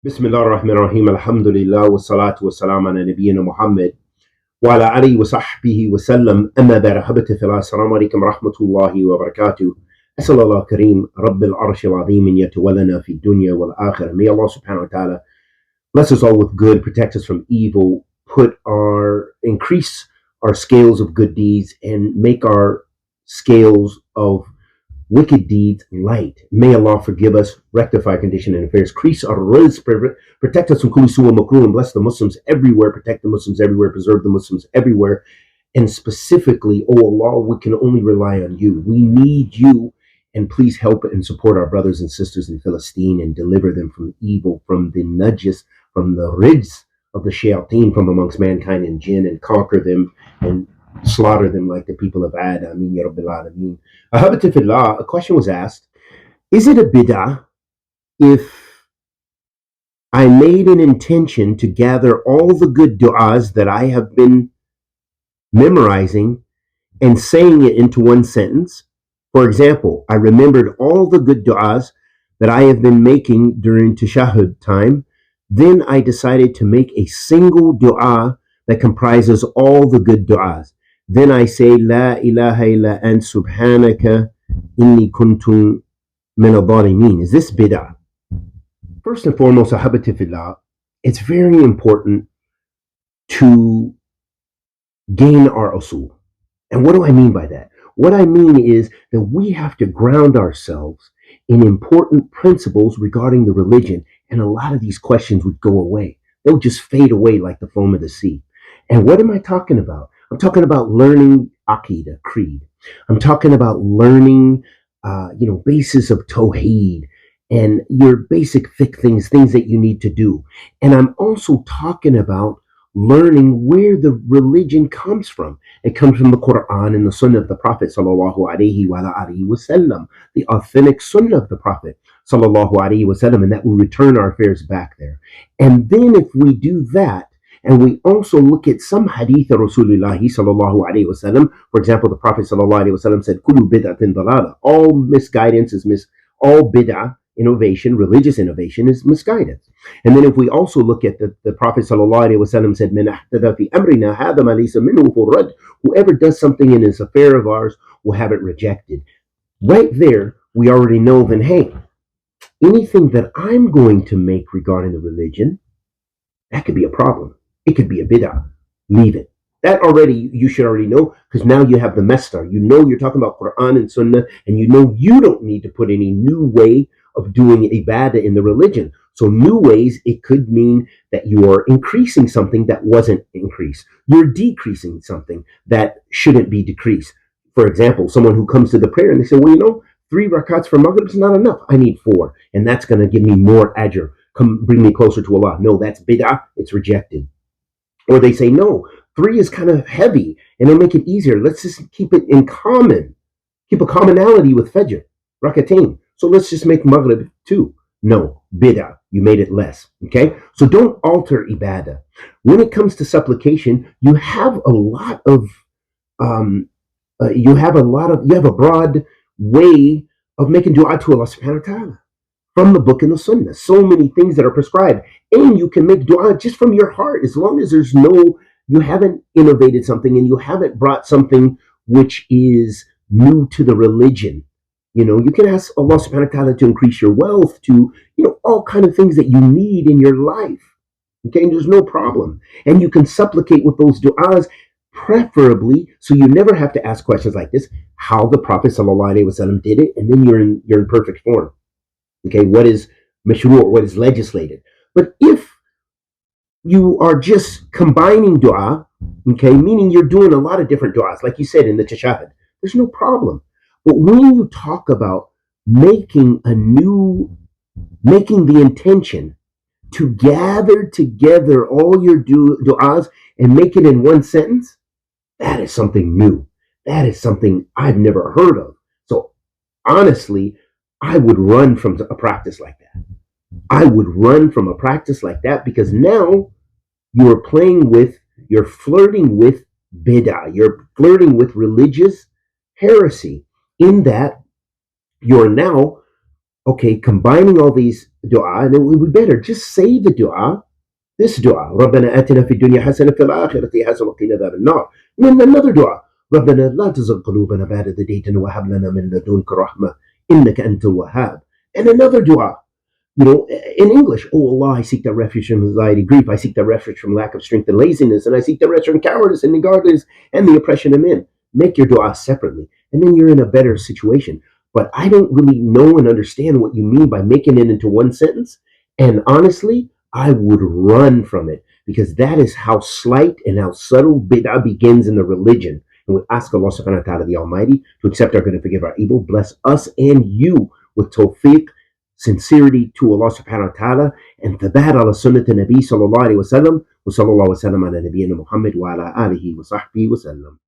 بسم الله الرحمن الرحيم الحمد لله والصلاة والسلام على نبينا محمد وعلى آله وصحبه وسلم أما بعد أحبتي في الله السلام عليكم ورحمة الله وبركاته أسأل الله الكريم رب العرش العظيم أن يتولنا في الدنيا والآخرة. May Allah subhanahu wa ta'ala bless us all with good, protect us from evil, increase our scales of good deeds and make our scales of wicked deeds light. May Allah forgive us, rectify condition and affairs, increase our rizq, protect us from kulli su wa makruh, and bless the Muslims everywhere, protect the Muslims everywhere, preserve the Muslims everywhere. And specifically, oh Allah, we can only rely on you. We need you, and please help and support our brothers and sisters in Palestine and deliver them from evil, from the najis, from the rijs of the shayateen from amongst mankind and jinn, and conquer them and slaughter them like the people of Ad. Ameen ya Rabbil Alameen. Ahabati fillah, a question was asked, is it a bid'ah if I made an intention to gather all the good du'as that I have been memorizing and saying it into one sentence? For example, I remembered all the good du'as that I have been making during tashahhud time. Then I decided to make a single du'a that comprises all the good du'as. Then I say, La ilaha illa anta subhanak, innee kuntu minazzaalimeen. Is this bid'ah? First and foremost, ahabati fillah, it's very important to gain our usul. And what do I mean by that? What I mean is that we have to ground ourselves in important principles regarding the religion, and a lot of these questions would go away. They'll just fade away like the foam of the sea. And what am I talking about? I'm talking about learning Aqidah, creed. I'm talking about learning, basis of Tawheed and your basic fiqh things that you need to do. And I'm also talking about learning where the religion comes from. It comes from the Quran and the Sunnah of the Prophet sallallahu alaihi wasallam, the authentic Sunnah of the Prophet sallallahu alaihi wasallam, and that will return our affairs back there. And then if we do that, and we also look at some hadith of Rasulullah sallallahu alaihi wasallam. For example, the Prophet sallallahu alaihi wasallam said, "Kullu bid'atin dalala." All misguidance is all bid'ah innovation, religious innovation is misguidance. And then if we also look at the Prophet sallallahu alaihi wasallam said, "Man ahdatha fi amrina hadha ma laysa minhu furad." Whoever does something in this affair of ours will have it rejected. Right there, we already know. Then, hey, anything that I'm going to make regarding the religion, that could be a problem. It could be a bid'ah. Leave it. That already, you should already know, because now you have the mastar. You know you're talking about Quran and Sunnah, and you know you don't need to put any new way of doing ibadah in the religion. So new ways, it could mean that you are increasing something that wasn't increased. You're decreasing something that shouldn't be decreased. For example, someone who comes to the prayer and they say, well, 3 rakats for Maghrib is not enough. I need 4. And that's going to give me more ajr. Come bring me closer to Allah. No, that's bid'ah. It's rejected. Or they say, no, 3 is kind of heavy and it'll make it easier. Let's just keep it in common. Keep a commonality with Fajr, Rakatain. So let's just make Maghrib 2. No, bid'ah. You made it less. Okay? So don't alter ibadah. When it comes to supplication, you have a lot of, you have a broad way of making dua to Allah subhanahu wa ta'ala from the book and the sunnah. So many things that are prescribed. And you can make dua just from your heart, as long as you haven't innovated something and you haven't brought something which is new to the religion. You can ask Allah subhanahu wa ta'ala to increase your wealth, to, all kind of things that you need in your life. Okay, and there's no problem. And you can supplicate with those du'as, preferably, so you never have to ask questions like this, how the Prophet sallallahu alaihi wasallam did it, and then you're in perfect form. Okay, what is mashru', what is legislated. But if you are just combining dua, okay, meaning you're doing a lot of different duas, like you said in the tashahhud, there's no problem. But when you talk about making the intention to gather together all your duas and make it in one sentence, that is something new. That is something I've never heard of. So honestly, I would run from a practice like that. I would run from a practice like that, because now you're flirting with bid'ah. You're flirting with religious heresy, in that you're now Okay, combining all these dua, and it would be better just say the dua, this dua, ربنا آتنا في الدنيا حسنة في الآخرة حسنة وقنا عذاب النار. And then another dua, ربنا لا تزغ قلوبنا بعد إذ هديتنا وهب لنا من لدنك رحمة إنك أنت الوهاب. And another dua, in English, oh Allah, I seek the refuge from anxiety, grief. I seek the refuge from lack of strength and laziness, and I seek the refuge from cowardice and negardiness and the oppression of men. Make your dua separately, and then you're in a better situation. But I don't really know and understand what you mean by making it into one sentence. And honestly, I would run from it because that is how slight and how subtle bid'ah begins in the religion. And we ask Allah subhanahu wa ta'ala, the Almighty, to accept our good and forgive our evil, bless us and you with tawfiq, sincerity to Allah subhanahu wa ta'ala, and thabat ala sunnat Nabi sallallahu alayhi wa sallam, wa sallallahu wa sallam ala nabiyyina Muhammad wa ala alihi wa sahbihi wa sallam.